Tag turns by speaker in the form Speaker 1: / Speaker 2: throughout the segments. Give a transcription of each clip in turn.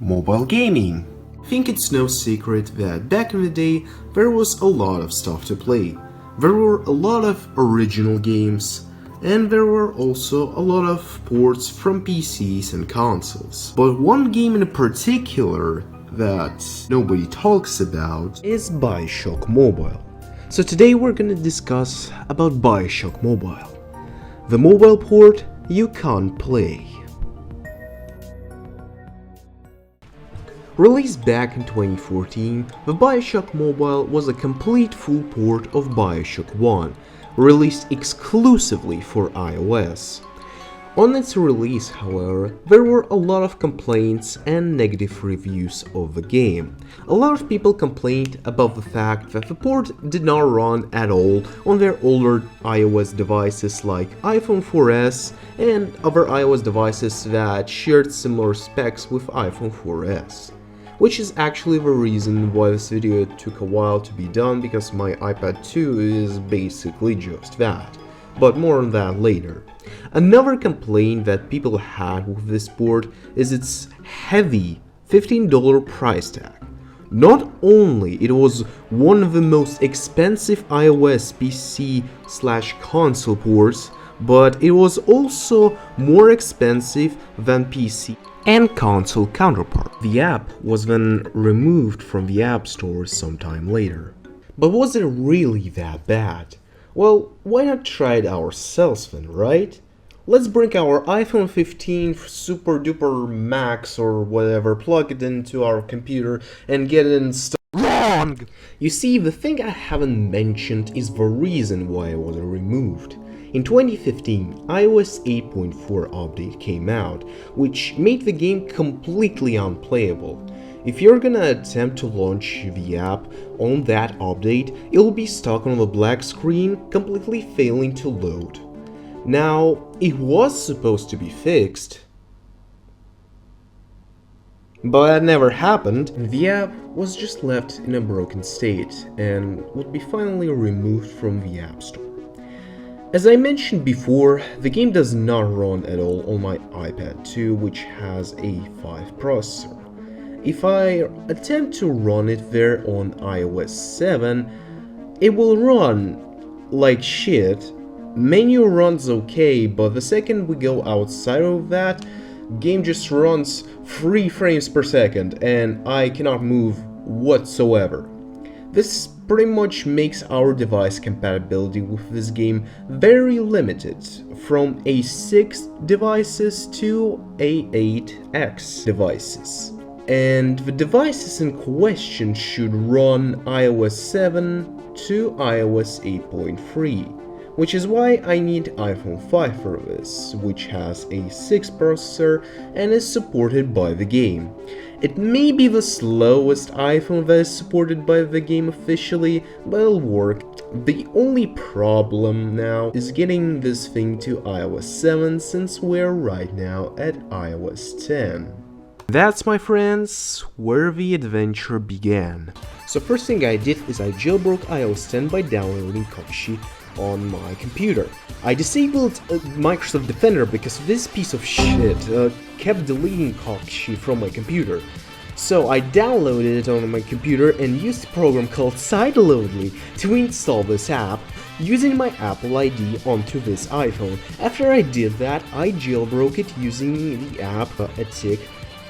Speaker 1: mobile gaming. I think it's no secret that back in the day there was a lot of stuff to play. There were a lot of original games, and there were also a lot of ports from PCs and consoles. But one game in particular that nobody talks about is Bioshock Mobile. So today we're gonna discuss about Bioshock Mobile, the mobile port you can't play. Released back in 2014, the Bioshock Mobile was a complete full port of Bioshock 1, released exclusively for iOS. On its release, however, there were a lot of complaints and negative reviews of the game. A lot of people complained about the fact that the port did not run at all on their older iOS devices like iPhone 4S and other iOS devices that shared similar specs with iPhone 4S. Which is actually the reason why this video took a while to be done, because my iPad 2 is basically just that. But more on that later. Another complaint that people had with this port is its heavy $15 price tag. Not only it was one of the most expensive iOS PC/console ports, but it was also more expensive than PC and console counterpart. The app was then removed from the App Store sometime later. But was it really that bad? Well, why not try it ourselves then, right? Let's bring our iPhone 15 Super Duper Max or whatever, plug it into our computer and get it installed. Wrong! You see, the thing I haven't mentioned is the reason why it was removed. In 2015, iOS 8.4 update came out, which made the game completely unplayable. If you're gonna attempt to launch the app on that update, it'll be stuck on the black screen, completely failing to load. Now, it was supposed to be fixed, but that never happened, and the app was just left in a broken state and would be finally removed from the App Store. As I mentioned before, the game does not run at all on my iPad 2, which has a 5 processor. If I attempt to run it there on iOS 7, it will run like shit. Menu runs okay, but the second we go outside of that, game just runs 3 frames per second and I cannot move whatsoever. This pretty much makes our device compatibility with this game very limited, from A6 devices to A8X devices. And the devices in question should run iOS 7 to iOS 8.3, which is why I need iPhone 5 for this, which has a 6 processor and is supported by the game. It may be the slowest iPhone that is supported by the game officially, but it'll work. The only problem now is getting this thing to iOS 7, since we're right now at iOS 10. That's, my friends, where the adventure began. So first thing I did is I jailbroke iOS 10 by downloading Cookie on my computer. I disabled Microsoft Defender because this piece of shit kept deleting Cookie from my computer. So I downloaded it on my computer and used a program called Sideloadly to install this app using my Apple ID onto this iPhone. After I did that, I jailbroke it using the app Attic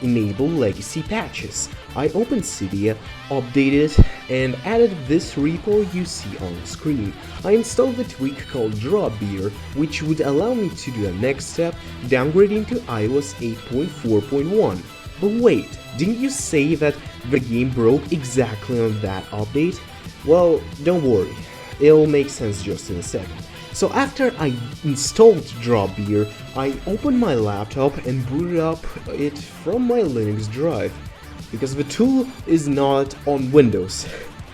Speaker 1: Enable Legacy Patches. I opened Cydia, updated it, and added this repo you see on the screen. I installed a tweak called Drawbeer, which would allow me to do a next step, downgrading to iOS 8.4.1. But wait, didn't you say that the game broke exactly on that update? Well, don't worry, it'll make sense just in a second. So after I installed Drawbeer, I opened my laptop and booted up it from my Linux drive, because the tool is not on Windows.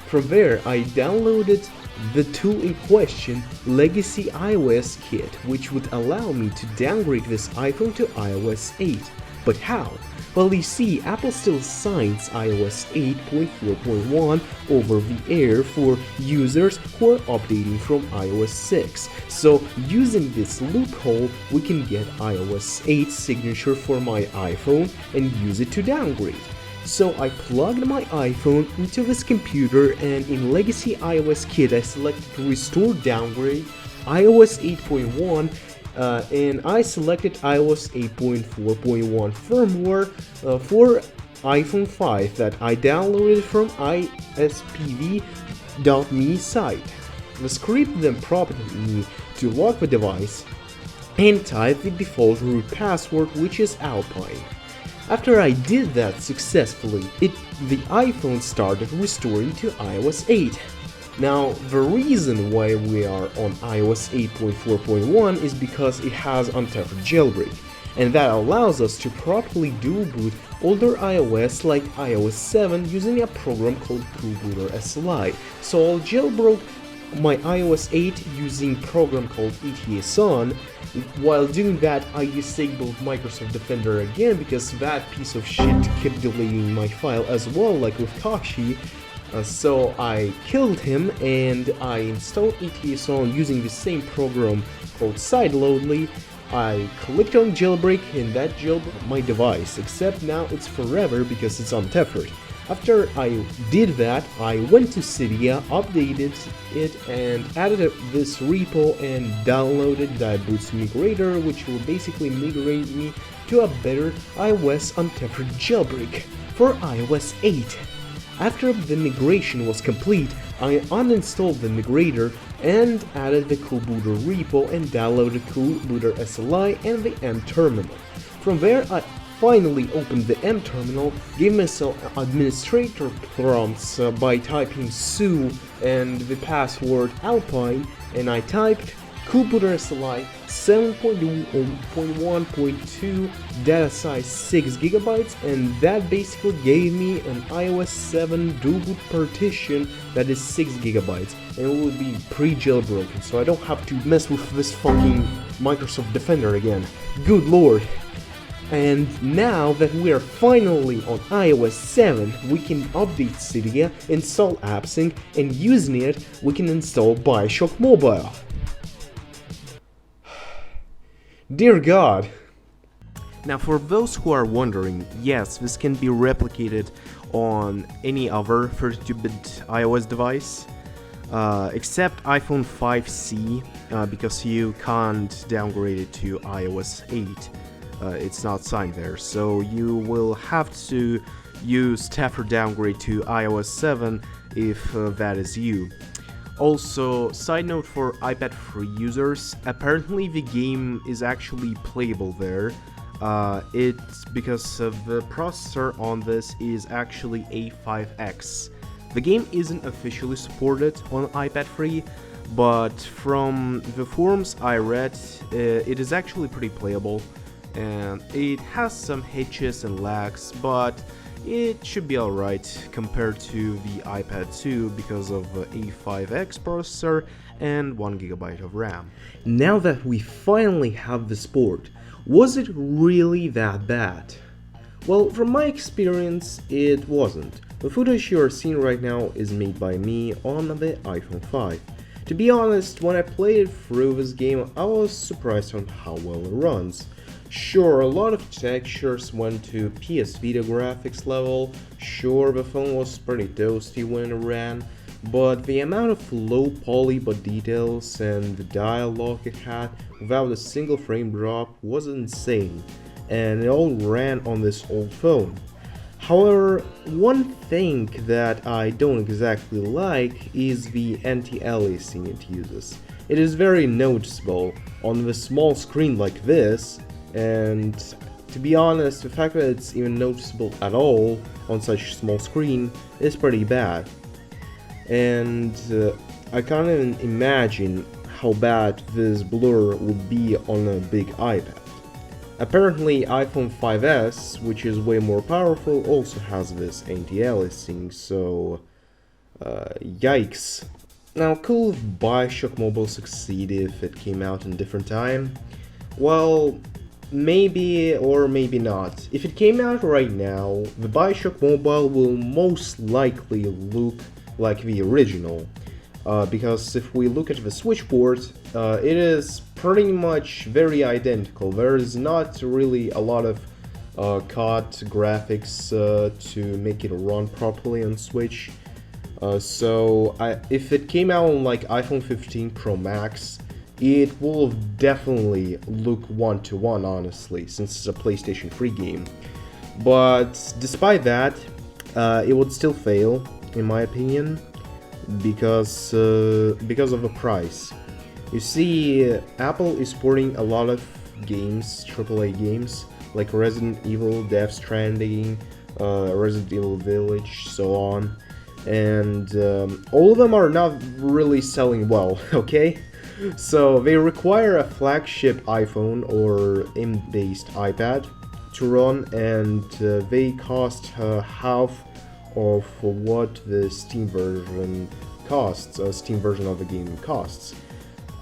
Speaker 1: From there, I downloaded the tool in question, Legacy iOS Kit, which would allow me to downgrade this iPhone to iOS 8. But how? Well, you see, Apple still signs iOS 8.4.1 over the air for users who are updating from iOS 6. So, using this loophole, we can get iOS 8 signature for my iPhone and use it to downgrade. So I plugged my iPhone into this computer, and in Legacy iOS Kit I selected Restore Downgrade, iOS 8.1, and I selected iOS 8.4.1 firmware for iPhone 5 that I downloaded from ispv.me site. The script then prompted me to lock the device and type the default root password, which is Alpine. After I did that successfully, the iPhone started restoring to iOS 8. Now, the reason why we are on iOS 8.4.1 is because it has untethered jailbreak, and that allows us to properly dual boot older iOS like iOS 7 using a program called Coolbooter SLI. So I'll jailbreak my iOS 8 using a program called ETSON. While doing that, I disabled Microsoft Defender again because that piece of shit kept deleting my file as well, like with Kashi. So I killed him and I installed ETSON using the same program called Sideloadly. I clicked on jailbreak and that jailbroke my device, except now it's forever because it's untethered. After I did that, I went to Cydia, updated it, and added this repo and downloaded Diaboots Migrator, which will basically migrate me to a better iOS untethered jailbreak for iOS 8. After the migration was complete, I uninstalled the migrator and added the Coolbooter repo and downloaded Coolbooter SLI and the M terminal. From there, I finally opened the M terminal, gave myself administrator prompts by typing su and the password Alpine, and I typed Coolbooter SLI 7.1.2 data size 6GB, and that basically gave me an iOS 7 dual boot partition that is 6GB, and it will be pre-jailbroken, so I don't have to mess with this fucking Microsoft Defender again. Good lord. And now that we are finally on iOS 7, we can update Cydia, install AppSync, and using it, we can install Bioshock Mobile. Dear God! Now for those who are wondering, yes, this can be replicated on any other 32-bit iOS device, except iPhone 5C, because you can't downgrade it to iOS 8. It's not signed there, so you will have to use Taffer downgrade to iOS 7 if that is you. Also, side note for iPad free users, apparently the game is actually playable there. It's because the processor on this is actually A5X. The game isn't officially supported on iPad free, but from the forums I read, it is actually pretty playable. And it has some hitches and lags, but it should be alright compared to the iPad 2 because of A5X processor and 1GB of RAM. Now that we finally have this port, was it really that bad? Well, from my experience, it wasn't. The footage you are seeing right now is made by me on the iPhone 5. To be honest, when I played through this game, I was surprised on how well it runs. Sure, a lot of textures went to PS Vita graphics level, sure the phone was pretty toasty when it ran, but the amount of low poly but details and the dialogue it had without a single frame drop was insane, and it all ran on this old phone. However, one thing that I don't exactly like is the anti-aliasing it uses. It is very noticeable on the small screen like this, and to be honest, the fact that it's even noticeable at all on such a small screen is pretty bad. And I can't even imagine how bad this blur would be on a big iPad. Apparently iPhone 5S, which is way more powerful, also has this anti-aliasing, so yikes. Now, could Bioshock Mobile succeed if it came out in a different time? Well, maybe or maybe not. If it came out right now, the Bioshock Mobile will most likely look like the original. Because if we look at the Switch port, it is pretty much very identical. There is not really a lot of COD graphics to make it run properly on Switch. If it came out on like iPhone 15 Pro Max, it will definitely look one-to-one, honestly, since it's a PlayStation 3 game. But despite that, it would still fail, in my opinion, because of the price. You see, Apple is porting a lot of games, AAA games, like Resident Evil, Death Stranding, Resident Evil Village, so on. And all of them are not really selling well, okay? So they require a flagship iPhone or AIM-based iPad to run, and they cost half of what the Steam version costs, Steam version of the game costs.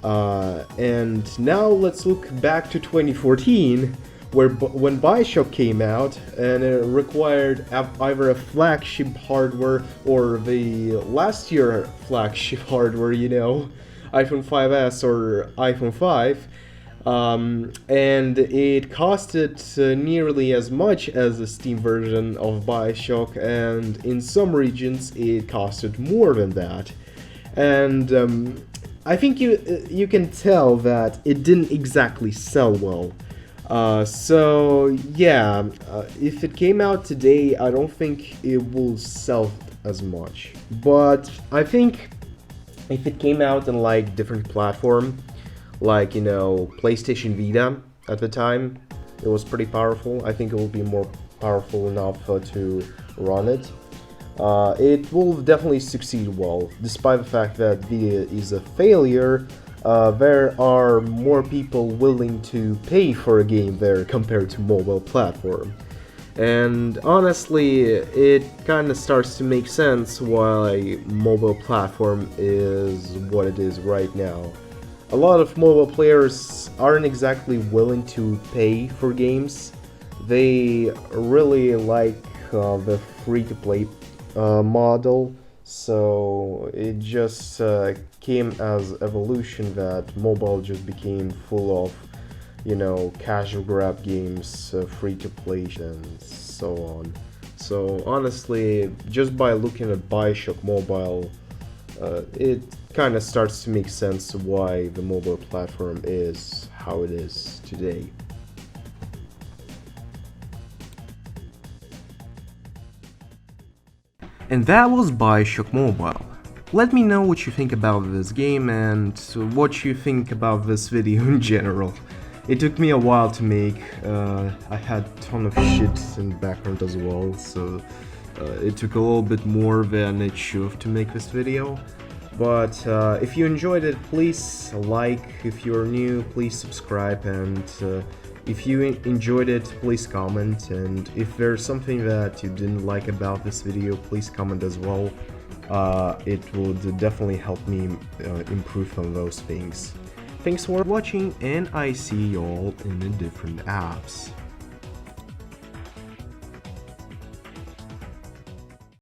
Speaker 1: And now let's look back to 2014, when Bioshock came out, and it required either a flagship hardware or the last year flagship hardware, you know, iPhone 5S or iPhone 5, and it costed nearly as much as the Steam version of Bioshock, and in some regions it costed more than that. And I think you can tell that it didn't exactly sell well. If it came out today, I don't think it will sell as much. But I think if it came out on like different platform, like, you know, PlayStation Vita at the time, it was pretty powerful. I think it will be more powerful enough to run it. It will definitely succeed well, despite the fact that Vita is a failure. There are more people willing to pay for a game there compared to mobile platform. And honestly, it kind of starts to make sense why mobile platform is what it is right now. A lot of mobile players aren't exactly willing to pay for games. They really like the free-to-play model, so it just came as evolution that mobile just became full of, you know, casual grab games, free to play, and so on. So honestly, just by looking at Bioshock Mobile, it kind of starts to make sense why the mobile platform is how it is today. And that was Bioshock Mobile. Let me know what you think about this game and what you think about this video in general. It took me a while to make. I had a ton of shit in the background as well, so it took a little bit more than it should have to make this video. But if you enjoyed it, please like. If you're new, please subscribe, and if you enjoyed it, please comment. And if there's something that you didn't like about this video, please comment as well. It would definitely help me improve on those things. Thanks for watching, and I see you all in the different apps.